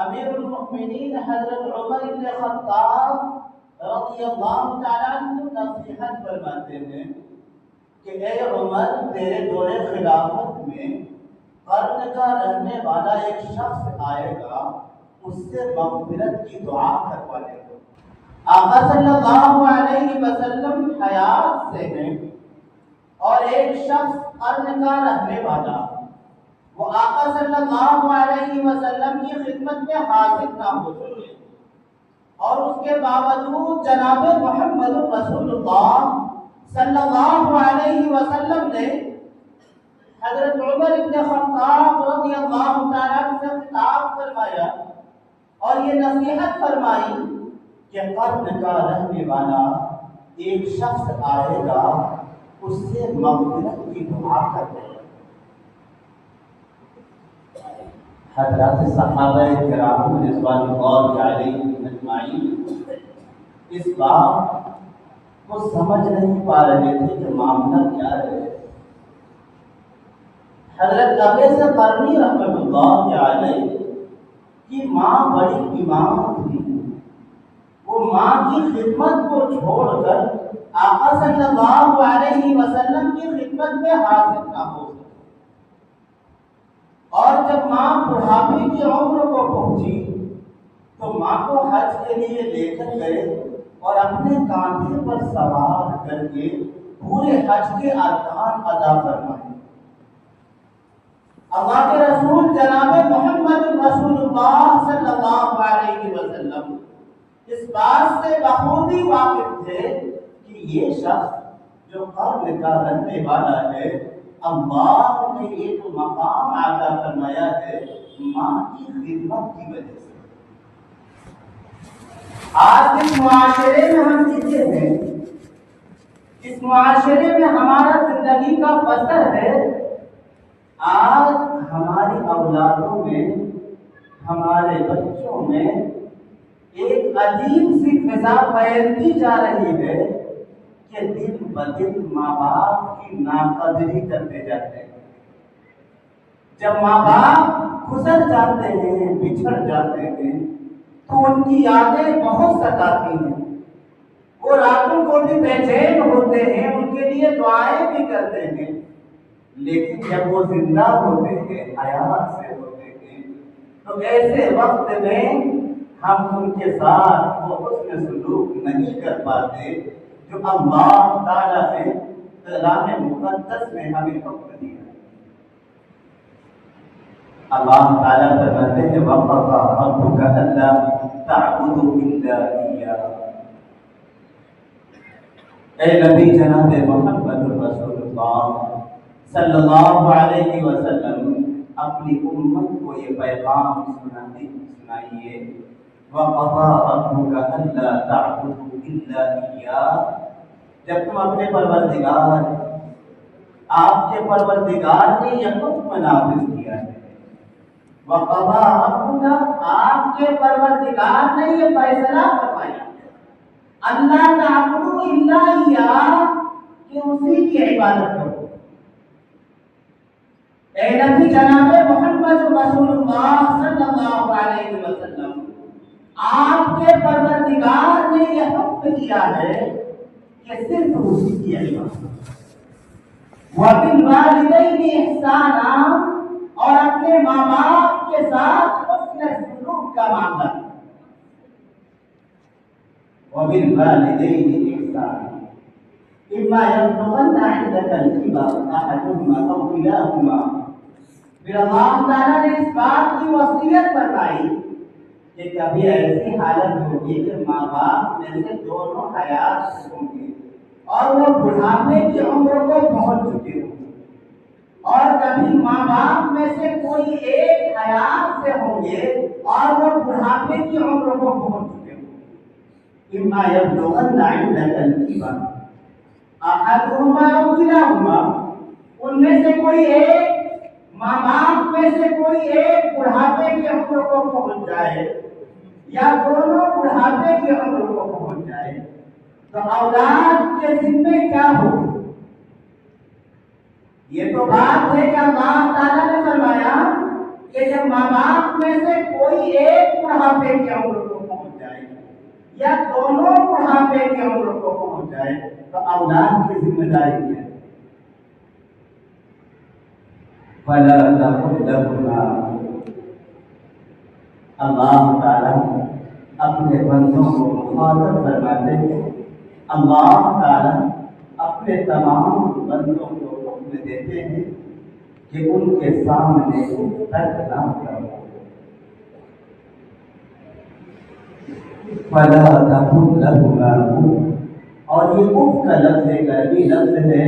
امیر المؤمنین حضرت عمر بن خطاب رضی اللہ تعالیٰ عنہ نصیحت فرماتے ہیں کہ اے عمر، تیرے دور خلافت میں قرن کا رہنے والا ایک شخص آئے گا، اس سے مغفرت کی دعا کروا لے گا۔ آقا صلی اللہ علیہ وسلم حیات سے ہیں اور ایک شخص قرن کا رہنے والا وہ آقا صلی اللہ علیہ وسلم کی خدمت میں حاضر نہ ہو سکے، اور اس کے باوجود جناب محمد رسول اللہ صلی اللہ علیہ وسلم نے حضرت عمر بن خطاب رضی اللہ تعالیٰ عنہ سے خطاب فرمایا اور یہ نصیحت فرمائی کہ قرن کا رہنے والا ایک شخص آئے گا، اس سے مغفرت کی دعا کرے۔ حضرات صحابہ کرام رضوان اللہ علیہم اجمعین اس بات کو سمجھ نہیں پا رہے تھے کہ معاملہ کیا ہے۔ حضرت ابی قرنی رحمۃ اللہ علیہ کی ماں بڑی بیمار تھی، وہ ماں کی خدمت کو چھوڑ کر آقا صلی اللہ علیہ وسلم کی خدمت میں حاضر نہ ہو سکے، اور جب ماں بڑھاپے کی عمر کو پہنچی تو ماں کو حج کے لیے لے کر گئے اور اپنے کاندھے پر سوار کر کے پورے حج کے ارکان ادا فرمائے۔ اللہ کے رسول جناب محمد رسول اللہ صلی اللہ علیہ وسلم اس بات سے بخوبی واقف تھے کہ یہ شخص جو قرن کا رہنے والا ہے، اللہ نے یہ جو مقام عطا فرمایا ہے ماں کی خدمت کی وجہ سے۔ آج جس معاشرے میں ہم جیتے ہیں، جس معاشرے میں ہمارا زندگی کا بسر ہے، آج ہماری اولادوں میں، ہمارے بچوں میں ایک عجیب سی فضا پھیلتی جا رہی ہے کہ دن بدن ماں باپ کی ناقدری کرتے جاتے ہیں۔ جب ماں باپ گزر جاتے ہیں، بچھڑ جاتے ہیں، تو ان کی یادیں بہت ستاتی ہیں، وہ راتوں کو بھی بے چین ہوتے ہیں، ان کے لیے دعائیں بھی کرتے ہیں، لیکن جب وہ زندہ ہوتے ہیں، حیات سے ہوتے ہیں، تو ایسے وقت میں ہم ان کے ساتھ وہ حسن سلوک نہیں کر پاتے جو اللہ تعالیٰ نے کلام مقدس میں ہمیں حکم دیا۔ اللہ تعالیٰ فرماتے ہیں وَقَضَىٰ رَبُّكَ أَلَّا تَعْبُدُوا إِلَّا إِيَّاهُ۔ اے نبی جناب محمد رسول اللہ صلی اللہ علیہ وسلم اپنی امت کو یہ پیغام سنائیے وَقَضَىٰ رَبُّكَ أَلَّا تَعْبُدُوا إِلَّا إِيَّاهُ۔ جب تم اپنے پروردگار، آپ کے پروردگار نے یہ حکم نافذ کیا ہے، وَقَضَىٰ رَبُّكَ، آپ کے پروردگار نے یہ فیصلہ فرمایا اللہ تعبدوا الا اياه، کہ اسی کی عبادت کرو۔ اے نبی جناب محمد رسول اللہ صلی اللہ علیہ وسلم، آپ کے پروردگار نے یہ حکم دیا ہے کہ صرف اسی کی عبادت۔ وَبِالْوَالِدَيْنِ إِحْسَانًا، اور اپنے ماں باپ کے ساتھ حسن سلوک کا معاملہ۔ وَبِالْوَالِدَيْنِ إِحْسَانًا إِمَّا يَبْلُغَنَّ عِندَكَ الْكِبَرَ أَحَدُهُمَا أَوْ كِلَاهُمَا۔ پھر اللہ تعالیٰ نے اس بات کی وصیت فرمائی کہ کبھی ایسی حالت ہوگی کہ ماں باپ میں سے دونوں حیات ہوں گے اور وہ بڑھاپے کی عمر کو پہنچ چکے ہوں گے، اور کبھی ماں باپ میں سے کوئی ایک حیات سے ہوں گے اور وہ بڑھاپے کی عمر کو پہنچ چکے ہوں گے۔ اما یبلغن عندک الکبر احدهما أو كلاهما، ان میں سے کوئی ایک، ماں باپ میں سے کوئی ایک بڑھاپے کی عمر کو پہنچ جائے یا دونوں بڑھاپے کی عمر کو پہنچ جائے تو اولاد کے ذمے کیا ہوگی؟ یہ تو بات ہے کہ اللہ تعالیٰ نے فرمایا کہ جب ماں باپ میں سے کوئی ایک بڑھاپے کی عمر کو پہنچ جائے یا دونوں بڑھاپے کی عمر کو پہنچ جائے تو اولاد کی ذمہ داری کیا ہے؟ فلا تقل لهما، اللہ تعالیٰ اپنے بندوں کو مخاطب فرماتے ہیں، اللہ تعالیٰ اپنے تمام بندوں کو حکم دیتے ہیں کہ ان کے سامنے تک نہ کرو۔ فلا تقل لهما، اور یہ اف کا لفظ ایک عربی لفظ ہے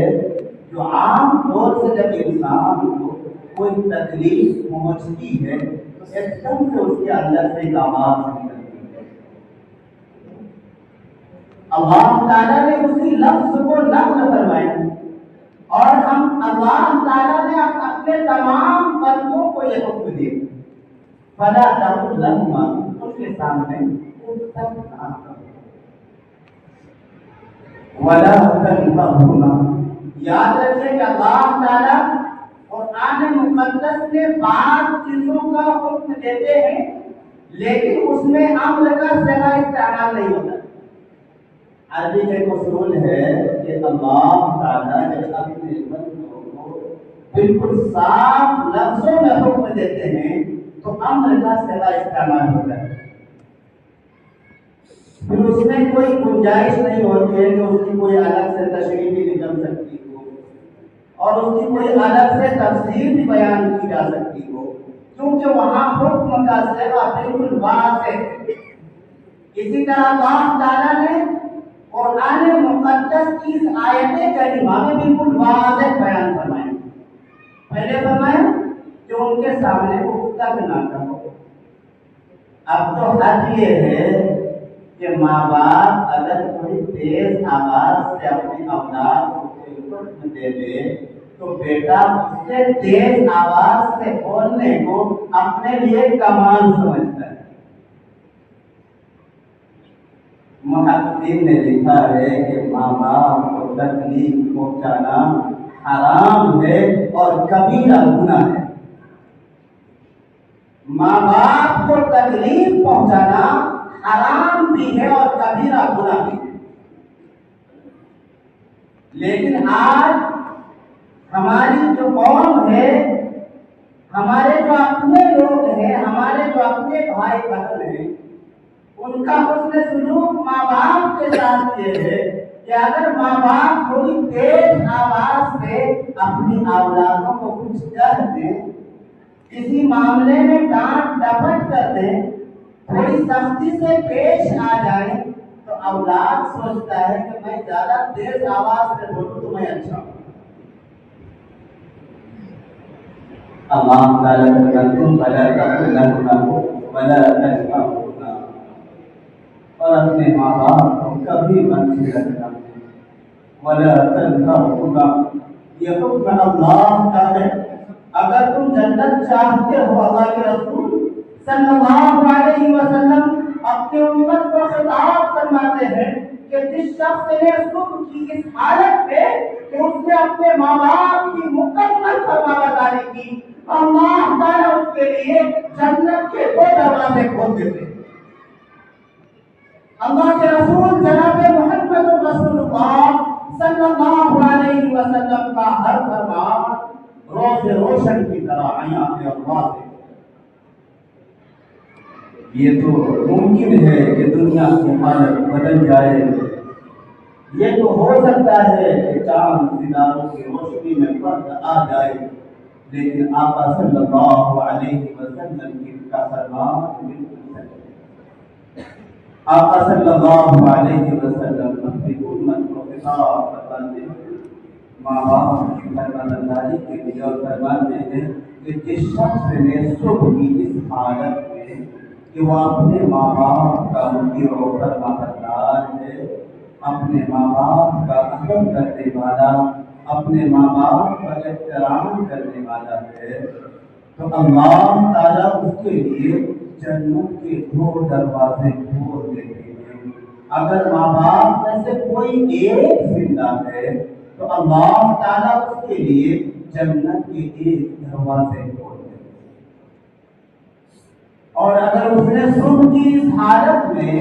جو عام طور سے جب انسان کو کوئی تکلیف پہنچتی ہے تو ایک دم سے اس کے اندر سے ایک آواز نکلتی ہے۔ اللہ تعالیٰ نے اسی لفظ کو نقل فرمایا اور ہم اللہ تعالیٰ نے اپنے تمام بندوں کو یہ حکم دیا، فلا تقل لهما، ان کے سامنے ولا تنهرهما، یاد رکھیں کہ اللہ تعالیٰ قرآن مقدس میں بعض چیزوں کا حکم دیتے ہیں لیکن اس میں امر کا صیغہ استعمال نہیں ہوتا۔ عربی کا ایک اصول ہے کہ اللہ تعالیٰ جب اپنے بندوں کو بالکل صاف لفظوں میں حکم دیتے ہیں تو امر کا صیغہ استعمال ہوتا ہے، پھر اس میں کوئی گنجائش نہیں ہوتی ہے کہ اس کی کوئی الگ سے تشریح بھی نکل سکتی ہو اور اس کی کوئی الگ سے تفسیر بھی بیان کی جا سکتی ہو، کیونکہ وہاں حکم کا صیغہ بالکل واضح ہے۔ اسی طرح اللہ تعالیٰ نے قرآن مقدس کی اس آیت کریمہ میں بالکل واضح بیان فرمایا، پہلے فرمایا کہ ان کے سامنے اف تک نہ کرو۔ اب تو حد یہ ہے کہ ماں باپ اگر تھوڑی تیز آواز سے اپنی اولاد کو کوئی حکم دے دے تو بیٹا اس سے تیز آواز سے بولنے کو اپنے لیے کمال سمجھتا ہے۔ محققین نے لکھا ہے کہ ماں باپ کو تکلیف پہنچانا حرام ہے اور کبیرہ گناہ ہے۔ ماں باپ کو تکلیف پہنچانا حرام بھی ہے اور کبیرہ گناہ بھی ہے، لیکن آج ہماری جو قوم ہے، ہمارے جو اپنے لوگ ہیں، ہمارے جو اپنے بھائی بہن ہیں، ان کا حسن سلوک ماں باپ کے ساتھ یہ ہے کہ اگر ماں باپ تھوڑی تیز آواز سے اپنی اولادوں کو کچھ کہہ دیں، کسی معاملے میں ڈانٹ ڈپٹ کر دیں، تھوڑی سختی سے پیش آ جائیں تو اولاد سوچتا ہے کہ میں زیادہ تیز آواز سے بولوں تو میں اچھا ہوں۔ اللہ تعالیٰ کہتے ہیں ولا تقل لهما ولا تنهرهما، اور اپنے ماں باپ کو کبھی مت چھیڑنا، ولا تنهرهما، یہ حکم اللہ کا ہے۔ اگر تم جنت چاہتے ہو، اللہ کے رسول صلی اللہ علیہ وسلم اپنی امت کو خطاب فرماتے ہیں کہ جس شخص نے صبح کی اس حالت میں کہ اس نے اپنے ماں باپ کی مکمل فرمانبرداری کی، اللہ تعالیٰ اس کے لیے جنت کے 2 دروازے کھول دیتے ہیں۔ اللہ کے رسول جناب محمد رسول اللہ صلی اللہ علیہ وسلم کا ہر فرمان روز روشن کی طرح عیاں میں اللہ سے۔ یہ تو ممکن ہے کہ دنیا کی حالت بدل جائے، یہ تو ہو سکتا ہے کہ چاند ستاروں کی روشنی میں فرق آ جائے، لیکن آقا صلی اللہ علیہ وسلم کی کا فرمان بالکل صحیح ہے۔ آقا صلی اللہ علیہ وسلم اپنی امت کو خطاب فرماتے ہیں، ماں باپ کی فرمانبرداری کے لیے، اور فرماتے ہیں کہ جس شخص نے صبح کی اس حالت میں کہ وہ اپنے ماں باپ کا مطیع و فرمانبردار ہے، اپنے ماں باپ کا ادب کرنے والا، اپنے ماں باپ کا احترام کرنے والا ہے، تو اللہ تعالیٰ اس کے لیے جنت کے 2 دروازے کھول دیتے ہیں۔ اگر ماں باپ میں سے کوئی ایک زندہ ہے تو اللہ تعالیٰ اس کے لیے جنت کے 1 دروازے کھول دیتے ہیں۔ اور اگر اس نے صبح کی اس حالت میں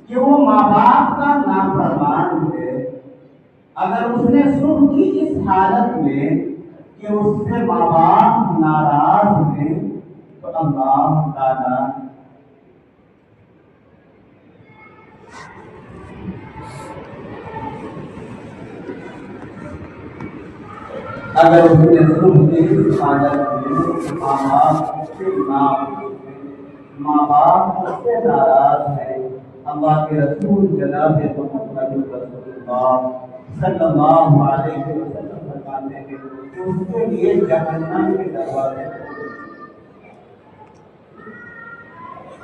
کہ وہ ماں باپ کا نافرمان ہے، اگر اس نے صبح کی اس حالت میں کہ اس سے ماں باپ ناراض ہیں، تو اللہ تعالیٰ اگر اس نے صبح کی اس حالت میں ماں باپ اس سے ناراض ہے، اللہ کے رسول جناب محمد رسول اللہ صلی اللہ علیہ وسلم فرماتے ہیں کہ اس کے لیے جہنم کے دروازے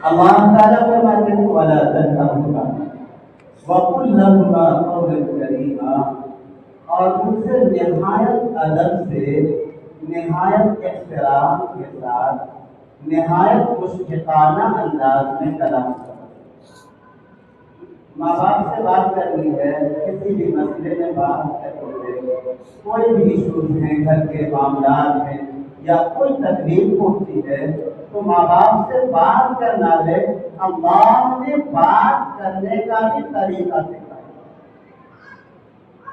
اللہ تعالیٰ فرماتے ہیں وَلَا تَنْهَرْهُمَا وَقُلْ لَهُمَا قَوْلًا كَرِيمًا، اور ان سے نہایت ادب سے، نہایت احترام کے ساتھ، نہایت مشفقانہ انداز میں کلام کرو۔ ماں باپ سے بات کرنی ہے، کسی بھی مسئلے میں بات کرنی ہے، کوئی بھی ایشوز ہیں گھر کے معاملات میں یا کوئی تکلیف ہوتی ہے تو ماں باپ سے بات کرنا ہے۔ اللہ نے بات کرنے کا بھی طریقہ سکھایا۔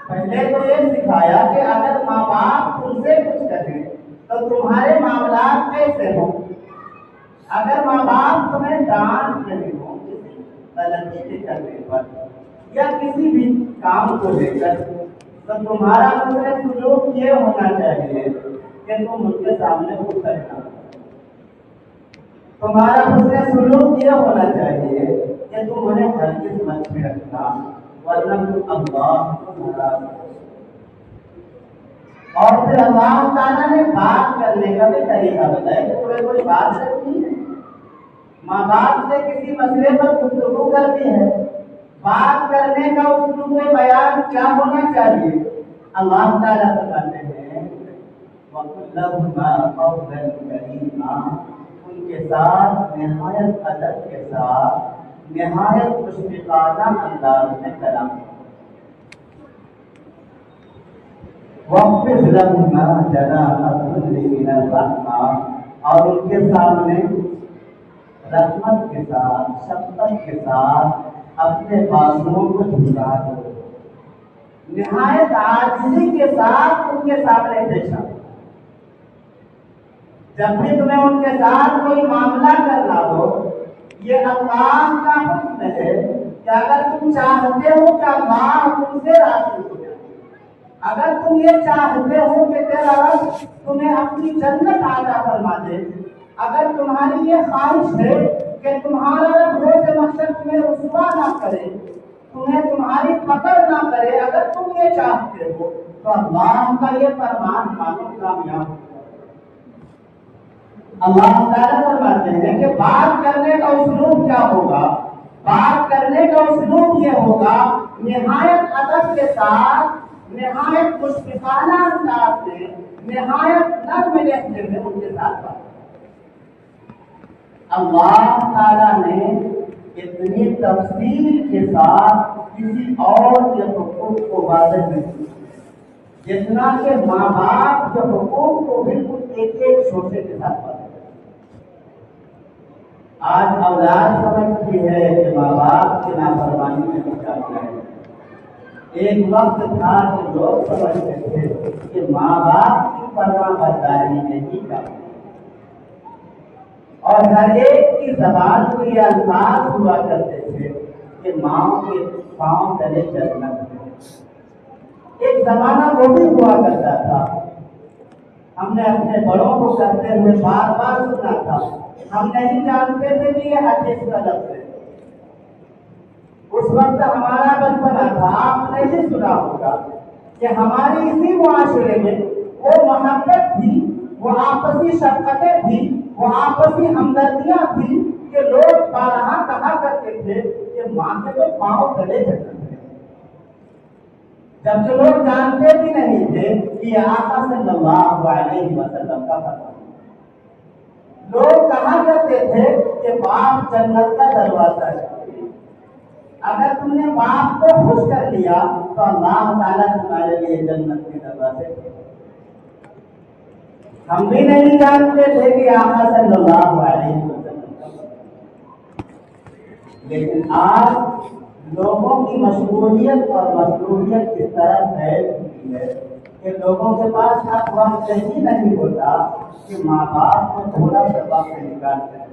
پہلے تو یہ سکھایا کہ اگر ماں باپ تم سے کچھ کہیں تو تمہارے معاملات کیسے ہوں۔ اگر ماں باپ تمہیں ڈانٹ رہے ہوں کسی غلطی کے کرنے پر یا کسی بھی کام کو لے کر، تو تمہارا حسن سلوک یہ ہونا چاہیے کہ تم ان کے سامنے اترنا، تمہارا حسن سلوک یہ ہونا چاہیے کہ تم انہیں ہرگز مت میں رکھنا، ورنہ تم اللہ کو ناراض کرو۔ اور پھر اللہ تعالیٰ نے بات کرنے کا بھی طریقہ بتایا کہ تمہیں کوئی بات کرنی ہے، ماں باپ سے کسی مسئلے پر گفتگو کرنی ہے، بات کرنے کا اسلوب بیان کیا ہونا چاہیے۔ اللہ تعالیٰ بتاتے ہیں وَقُلْ لَهُمَا قَوْلًا كَرِيمًا، ان کے ساتھ نہایت ادب کے ساتھ، نہایت مشفقانہ انداز میں کلام کرو۔ وَاخْفِضْ لَهُمَا جَنَاحَ الذُّلِّ مِنَ الرَّحْمَةِ، اور ان کے سامنے رحمت کے ساتھ، شفقت کے ساتھ اپنے بازوؤں کو جھکا دو، نہایت عاجزی کے ساتھ ان کے سامنے پیش آؤ۔ جب بھی تمہیں ان کے ساتھ کوئی معاملہ کرنا ہو، یہ اللہ کا حکم ہے کہ اگر تم چاہتے ہو کہ اللہ تم سے راضی ہو جائے، اگر تم یہ چاہتے ہو کہ تیرا رب تمہیں اپنی جنت عطا فرما دے، اگر تمہاری یہ خواہش ہے کہ تمہارا رب روز محشر تمہیں رسوا نہ کرے، تمہیں تمہاری پکڑ نہ کرے، اگر تم یہ چاہتے ہو تو اللہ کا یہ فرمان مانو، کامیاب ہو۔ اللہ تعالیٰ فرماتے ہیں کہ بات کرنے کا اسلوب کیا ہوگا؟ بات کرنے کا اسلوب یہ ہوگا نہایت ادب کے ساتھ، نہایت مشفقانہ انداز میں، نہایت نرم لہجے میں ان کے ساتھ بات۔ اللہ تعالیٰ نے اتنی تفصیل کے ساتھ کسی اور کے حقوق کو واضح نہیں کیا جتنا کہ ماں باپ کے حقوق کو بالکل ایک ایک شوشے کے ساتھ واضح۔ آج اولاد سمجھتی ہے کہ ماں باپ کی نافرمانی میں نکالنا ہے۔ ایک وقت تھا کہ لوگ سمجھتے تھے کہ ماں باپ کی فرما برداری نہیں کرنا، اور ہر ایک کی زبان کو یہ الفاظ ہوا کرتے تھے کہ ماں کے پاؤں تلے جنت ہے۔ ایک زمانہ وہ بھی ہوا کرتا تھا، ہم نے اپنے بڑوں کو کرتے ہوئے بار بار سنا تھا، ہم نہیں جانتے تھے کہ یہ حدیث کا لفظ ہے۔ اس وقت ہمارا بچپنا تھا، آپ نے بھی سنا ہوگا کہ ہماری اسی معاشرے میں وہ محبت تھی، وہ آپسی شفقتیں تھی، وہ آپسی ہمدردیاں تھی کہ لوگ بارہا کہا کرتے تھے کہ ماں کے تو پاؤں تلے جنت ہے، جبکہ لوگ جانتے بھی نہیں تھے کہ یہ آقا صلی اللہ علیہ وسلم کا فرمان۔ لوگ کہا کرتے تھے کہ باپ جنت کا دروازہ ہے، اگر تم نے باپ کو خوش کر لیا تو اللہ تعالیٰ تمہارے لیے جنت کے دروازے کھولے۔ ہم بھی نہیں جانتے تھے کہ آقا صلی اللہ علیہ وسلم لیکن آج لوگوں کی مشغولیت اور مصروفیت اس طرح پھیل چکی ہے کہ لوگوں کے پاس اب وقت ہی نہیں ہوتا کہ ماں باپ کو تھوڑا سا وقت نکال سکے۔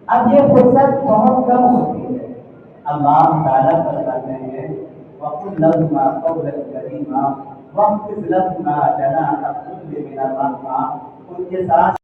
اب یہ فرصت بہت کم ہوتی ہے۔ اللہ تعالیٰ فرماتے ہیں وَقُلْ لَهُمَا قَوْلًا كَرِيمًا وَاخْفِضْ لَهُمَا جَنَاحَ الذُّلِّ مِنَ الرَّحْمَةِ، ان کے ساتھ